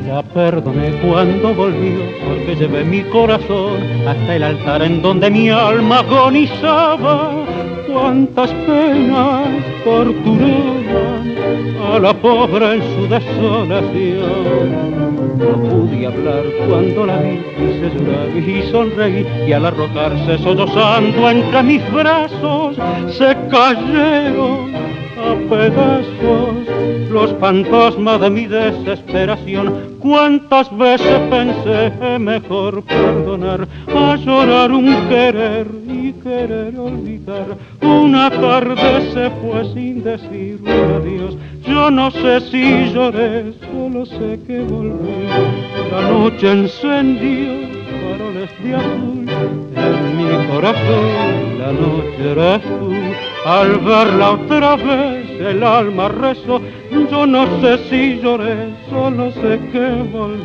La perdoné cuando volvió, porque llevé mi corazón hasta el altar en donde mi alma agonizaba. Cuántas penas torturaban a la pobre en su desolación. No pude hablar cuando la vi, quise llorar y sonreí, y al arrojarse sollozando entre mis brazos, se cayeron a pedazos los fantasmas de mi desesperación. Cuántas veces pensé mejor perdonar, a llorar un querer y querer olvidar. Una tarde se fue sin decir un adiós. Yo no sé si lloré, solo sé que volví. La noche encendió faroles de azul en mi corazón, la noche eres tú. Al verla otra vez el alma rezó. Yo no sé si lloré, solo sé que volvió.